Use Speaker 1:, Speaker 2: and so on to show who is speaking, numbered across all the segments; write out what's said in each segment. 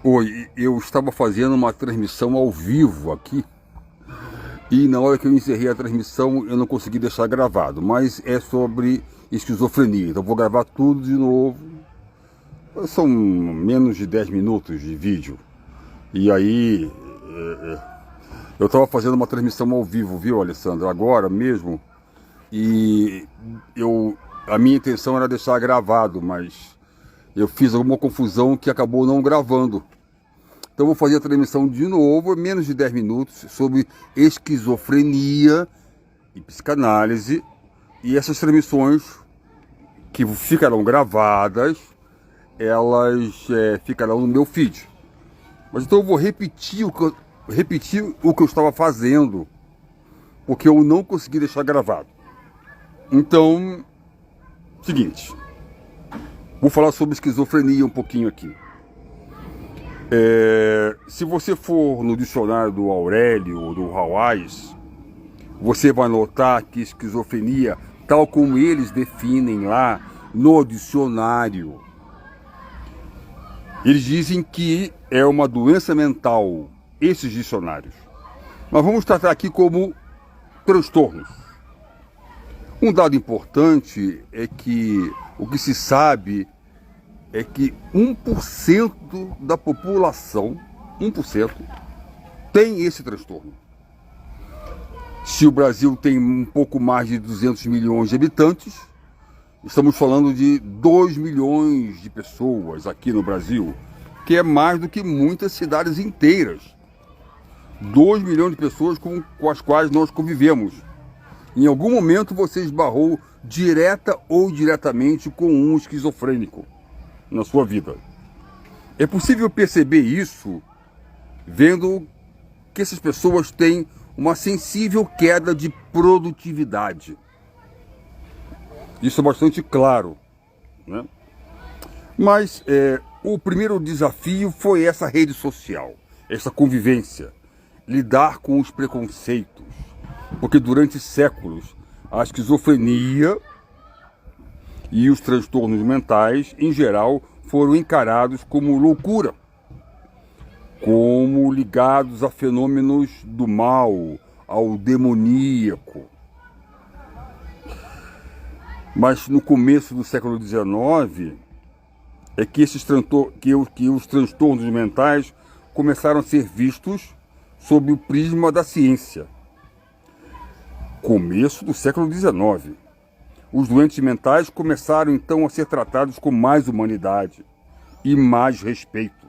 Speaker 1: Oi, eu estava fazendo uma transmissão ao vivo aqui e na hora que eu encerrei a transmissão eu não consegui deixar gravado, mas é sobre esquizofrenia, então vou gravar tudo de novo. São menos de 10 minutos de vídeo. E aí, eu estava fazendo uma transmissão ao vivo, viu, Alessandro? Agora mesmo. E a minha intenção era deixar gravado, mas eu fiz alguma confusão que acabou não gravando. Então vou fazer a transmissão de novo, menos de 10 minutos, sobre esquizofrenia e psicanálise. E essas transmissões que ficarão gravadas, elas ficarão no meu feed. Mas então eu vou repetir o que eu estava fazendo, porque eu não consegui deixar gravado. Então, seguinte, vou falar sobre esquizofrenia um pouquinho aqui. Se você for no dicionário do Aurélio ou do Hawais, você vai notar que esquizofrenia, tal como eles definem lá no dicionário, eles dizem que é uma doença mental, esses dicionários. Mas vamos tratar aqui como transtornos. Um dado importante é que o que se sabe é que 1% da população, 1%, tem esse transtorno. Se o Brasil tem um pouco mais de 200 milhões de habitantes, estamos falando de 2 milhões de pessoas aqui no Brasil, que é mais do que muitas cidades inteiras. 2 milhões de pessoas com as quais nós convivemos. Em algum momento você esbarrou direta ou indiretamente com um esquizofrênico na sua vida. É possível perceber isso vendo que essas pessoas têm uma sensível queda de produtividade. Isso é bastante claro, né? Mas o primeiro desafio foi essa rede social, essa convivência, lidar com os preconceitos, porque durante séculos a esquizofrenia e os transtornos mentais, em geral, foram encarados como loucura, como ligados a fenômenos do mal, ao demoníaco. Mas no começo do século XIX é que os transtornos mentais começaram a ser vistos sob o prisma da ciência. Começo do século XIX. Os doentes mentais começaram então a ser tratados com mais humanidade e mais respeito,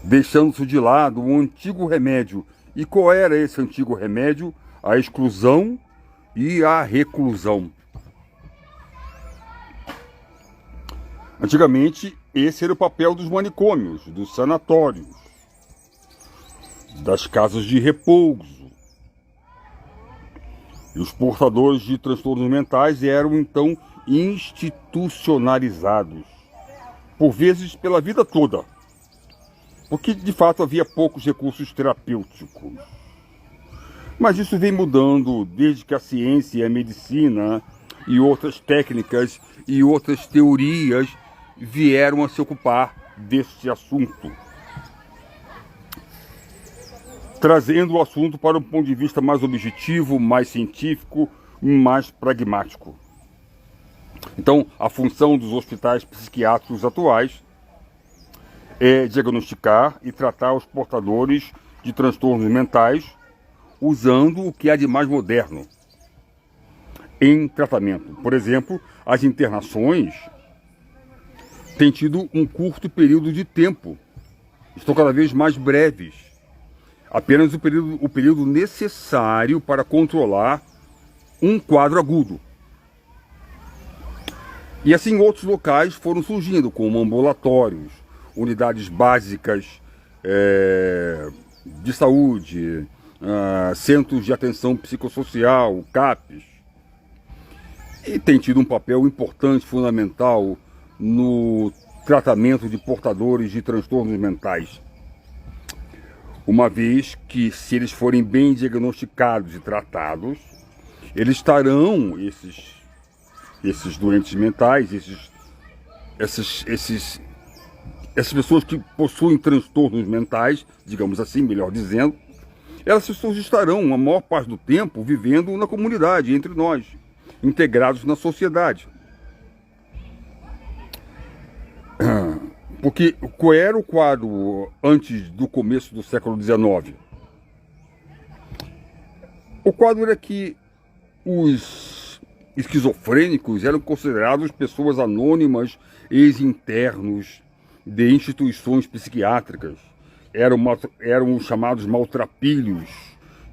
Speaker 1: deixando-se de lado um antigo remédio. E qual era esse antigo remédio? A exclusão e a reclusão. Antigamente, esse era o papel dos manicômios, dos sanatórios, das casas de repouso. E os portadores de transtornos mentais eram então institucionalizados, por vezes pela vida toda, porque de fato havia poucos recursos terapêuticos. Mas isso vem mudando desde que a ciência e a medicina e outras técnicas e outras teorias vieram a se ocupar desse assunto, trazendo o assunto para um ponto de vista mais objetivo, mais científico, mais pragmático. Então, a função dos hospitais psiquiátricos atuais é diagnosticar e tratar os portadores de transtornos mentais usando o que há de mais moderno em tratamento. Por exemplo, as internações têm tido um curto período de tempo, estão cada vez mais breves. Apenas o período necessário para controlar um quadro agudo. E assim outros locais foram surgindo, como ambulatórios, unidades básicas de saúde, centros de atenção psicossocial, CAPs. E tem tido um papel importante, fundamental, no tratamento de portadores de transtornos mentais. Uma vez que, se eles forem bem diagnosticados e tratados, eles estarão, esses doentes mentais, esses essas pessoas que possuem transtornos mentais, digamos assim, melhor dizendo, essas pessoas estarão a maior parte do tempo vivendo na comunidade, entre nós, integrados na sociedade. Porque qual era o quadro antes do começo do século XIX? O quadro era que os esquizofrênicos eram considerados pessoas anônimas, ex-internos de instituições psiquiátricas. Eram chamados maltrapilhos,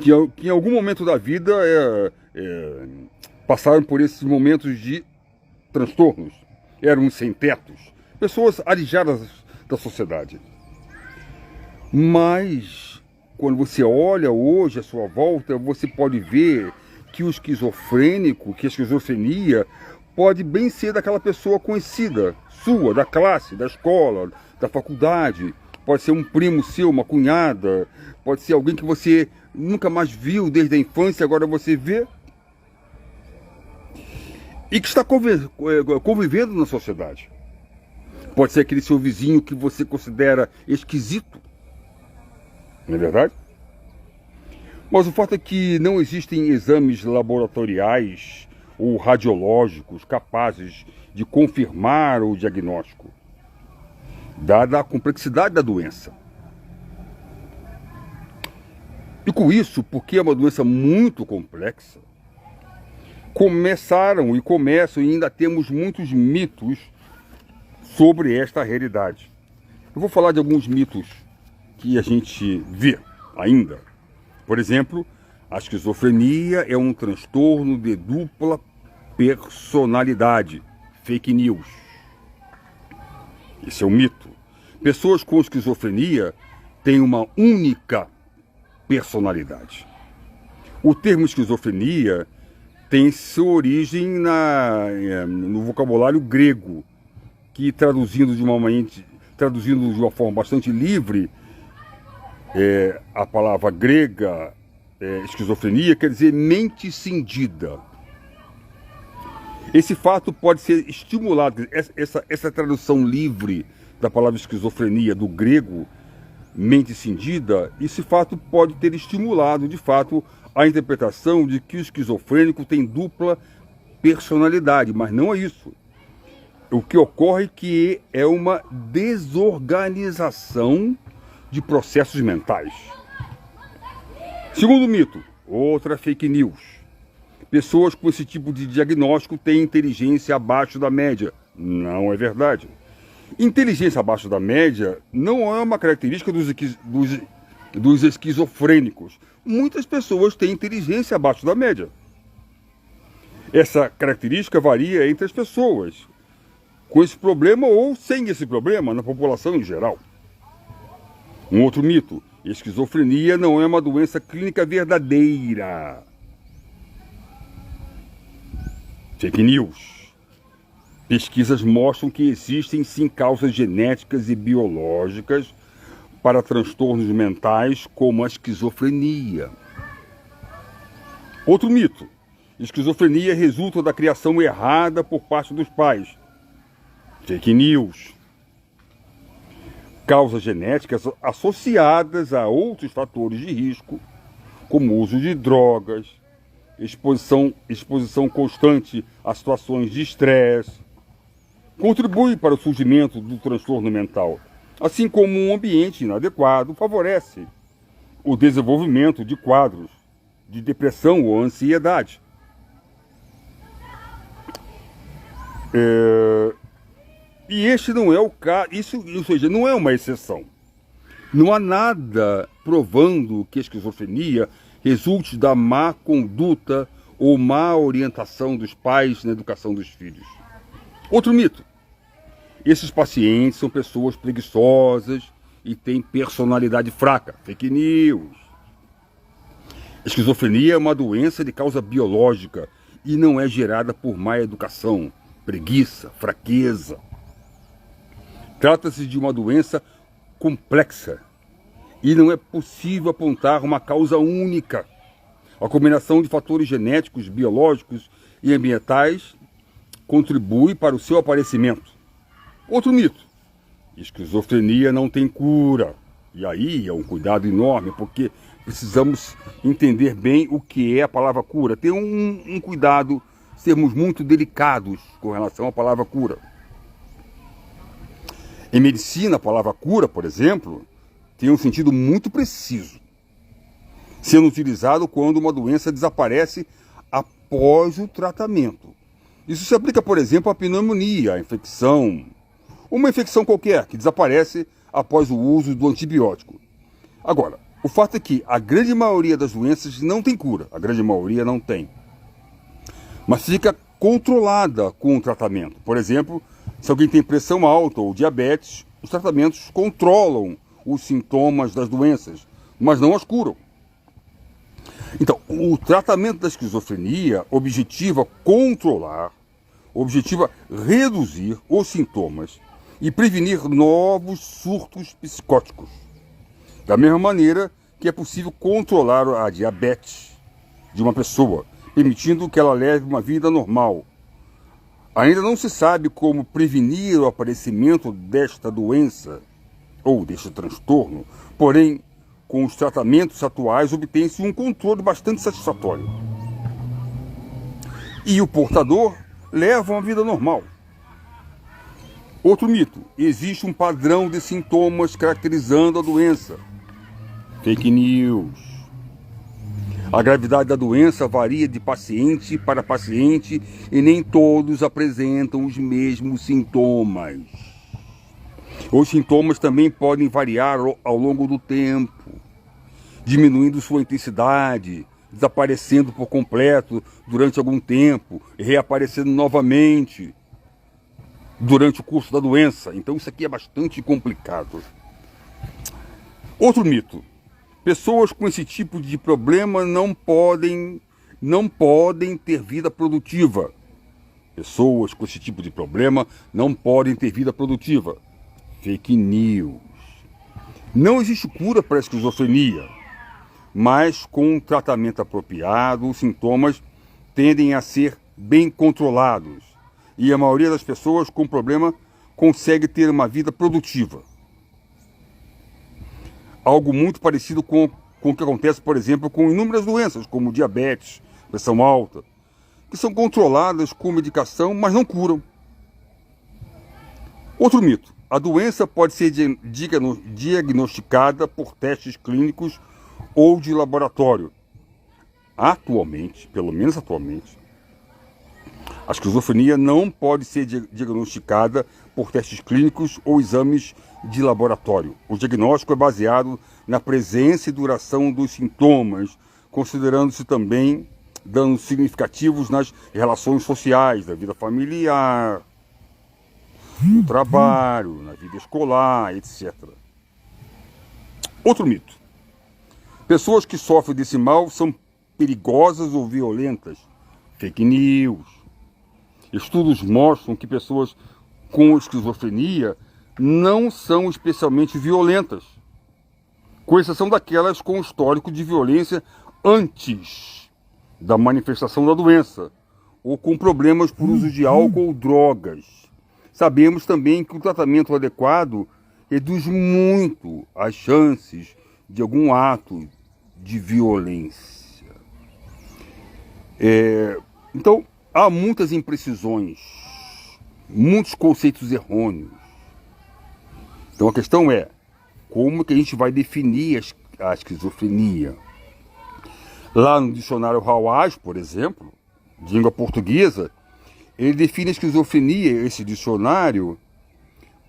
Speaker 1: que em algum momento da vida passaram por esses momentos de transtornos. Eram sem-tetos, pessoas alijadas da sociedade. Mas, quando você olha hoje à sua volta, você pode ver que o esquizofrênico, que a esquizofrenia pode bem ser daquela pessoa conhecida, sua, da classe, da escola, da faculdade. Pode ser um primo seu, uma cunhada, pode ser alguém que você nunca mais viu desde a infância, agora você vê. E que está convivendo na sociedade. Pode ser aquele seu vizinho que você considera esquisito. Não é verdade? Mas o fato é que não existem exames laboratoriais ou radiológicos capazes de confirmar o diagnóstico, dada a complexidade da doença. E com isso, porque é uma doença muito complexa, começaram e começam e ainda temos muitos mitos sobre esta realidade. Eu vou falar de alguns mitos que a gente vê ainda. Por exemplo, a esquizofrenia é um transtorno de dupla personalidade. Fake news. Esse é um mito. Pessoas com esquizofrenia têm uma única personalidade. O termo esquizofrenia tem sua origem no vocabulário grego, que traduzindo de uma forma bastante livre, a palavra grega esquizofrenia quer dizer mente cindida. Esse fato pode ser estimulado, essa tradução livre da palavra esquizofrenia do grego, mente cindida, esse fato pode ter estimulado, de fato, a interpretação de que o esquizofrênico tem dupla personalidade, mas não é isso. O que ocorre é que é uma desorganização de processos mentais. Segundo mito, outra fake news. Pessoas com esse tipo de diagnóstico têm inteligência abaixo da média. Não é verdade. Inteligência abaixo da média não é uma característica dos esquizofrênicos. Muitas pessoas têm inteligência abaixo da média. Essa característica varia entre as pessoas, com esse problema ou sem esse problema, na população em geral. Um outro mito: esquizofrenia não é uma doença clínica verdadeira. Fake news. Pesquisas mostram que existem sim causas genéticas e biológicas para transtornos mentais como a esquizofrenia. Outro mito: esquizofrenia resulta da criação errada por parte dos pais. Fake news. Causas genéticas associadas a outros fatores de risco, como o uso de drogas, exposição constante a situações de estresse, contribui para o surgimento do transtorno mental, assim como um ambiente inadequado favorece o desenvolvimento de quadros de depressão ou ansiedade. E este não é o caso, ou seja, não é uma exceção. Não há nada provando que a esquizofrenia resulte da má conduta ou má orientação dos pais na educação dos filhos. Outro mito: esses pacientes são pessoas preguiçosas e têm personalidade fraca. Fake news. A esquizofrenia é uma doença de causa biológica e não é gerada por má educação, preguiça, fraqueza. Trata-se de uma doença complexa e não é possível apontar uma causa única. A combinação de fatores genéticos, biológicos e ambientais contribui para o seu aparecimento. Outro mito: esquizofrenia não tem cura. E aí é um cuidado enorme, porque precisamos entender bem o que é a palavra cura. Ter um cuidado, sermos muito delicados com relação à palavra cura. Em medicina, a palavra cura, por exemplo, tem um sentido muito preciso, sendo utilizado quando uma doença desaparece após o tratamento. Isso se aplica, por exemplo, à pneumonia, à infecção, uma infecção qualquer que desaparece após o uso do antibiótico. Agora, o fato é que a grande maioria das doenças não tem cura, a grande maioria não tem, mas fica controlada com o tratamento. Por exemplo, se alguém tem pressão alta ou diabetes, os tratamentos controlam os sintomas das doenças, mas não as curam. Então, o tratamento da esquizofrenia objetiva controlar, objetiva reduzir os sintomas e prevenir novos surtos psicóticos. Da mesma maneira que é possível controlar a diabetes de uma pessoa, permitindo que ela leve uma vida normal. Ainda não se sabe como prevenir o aparecimento desta doença ou deste transtorno, porém, com os tratamentos atuais obtém-se um controle bastante satisfatório. E o portador leva uma vida normal. Outro mito: existe um padrão de sintomas caracterizando a doença. Fake news. A gravidade da doença varia de paciente para paciente e nem todos apresentam os mesmos sintomas. Os sintomas também podem variar ao longo do tempo, diminuindo sua intensidade, desaparecendo por completo durante algum tempo e reaparecendo novamente durante o curso da doença. Então isso aqui é bastante complicado. Outro mito: pessoas com esse tipo de problema não podem ter vida produtiva. Pessoas com esse tipo de problema não podem ter vida produtiva. Fake news. Não existe cura para a esquizofrenia, mas com um tratamento apropriado, os sintomas tendem a ser bem controlados e a maioria das pessoas com problema consegue ter uma vida produtiva. Algo muito parecido com o que acontece, por exemplo, com inúmeras doenças, como diabetes, pressão alta, que são controladas com medicação, mas não curam. Outro mito: a doença pode ser diagnosticada por testes clínicos ou de laboratório. Atualmente, pelo menos atualmente, a esquizofrenia não pode ser diagnosticada por testes clínicos ou exames de laboratório. O diagnóstico é baseado na presença e duração dos sintomas, considerando-se também danos significativos nas relações sociais, da vida familiar, no trabalho, na vida escolar, etc. Outro mito: pessoas que sofrem desse mal são perigosas ou violentas. Fake news. Estudos mostram que pessoas com esquizofrenia não são especialmente violentas, com exceção daquelas com histórico de violência antes da manifestação da doença, ou com problemas por uso de álcool ou drogas. Sabemos também que o tratamento adequado reduz muito as chances de algum ato de violência. Então, há muitas imprecisões, muitos conceitos errôneos. Então a questão é, como que a gente vai definir a esquizofrenia? Lá no dicionário Hawás, por exemplo, de língua portuguesa, ele define a esquizofrenia, esse dicionário,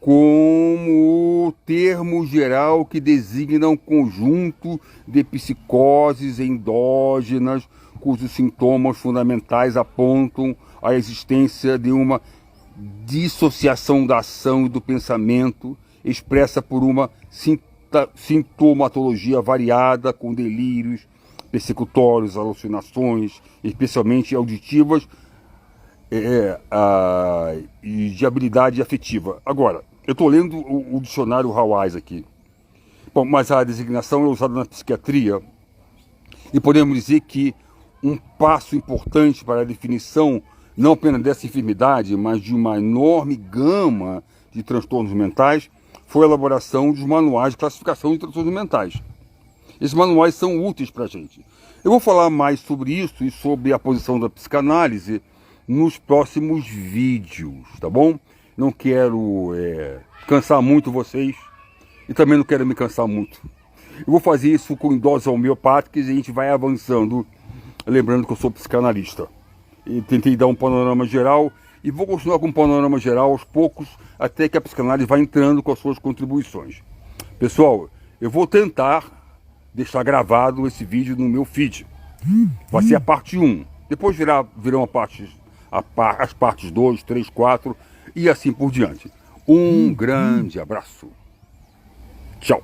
Speaker 1: como termo geral que designa um conjunto de psicoses endógenas cujos sintomas fundamentais apontam a existência de uma dissociação da ação e do pensamento, expressa por uma sintomatologia variada com delírios persecutórios, alucinações, especialmente auditivas, e de habilidade afetiva. Agora, eu estou lendo o dicionário Hawás aqui. Bom, mas a designação é usada na psiquiatria e podemos dizer que um passo importante para a definição não apenas dessa enfermidade, mas de uma enorme gama de transtornos mentais, foi a elaboração dos manuais de classificação de transtornos mentais. Esses manuais são úteis para a gente. Eu vou falar mais sobre isso e sobre a posição da psicanálise nos próximos vídeos, tá bom? Não quero cansar muito vocês e também não quero me cansar muito. Eu vou fazer isso com doses homeopáticas e a gente vai avançando, lembrando que eu sou psicanalista. E tentei dar um panorama geral e vou continuar com um panorama geral aos poucos, até que a psicanálise vai entrando com as suas contribuições. Pessoal, eu vou tentar deixar gravado esse vídeo no meu feed. Vai ser a parte 1. Depois virão as partes 2, 3, 4 e assim por diante. Um grande abraço. Tchau.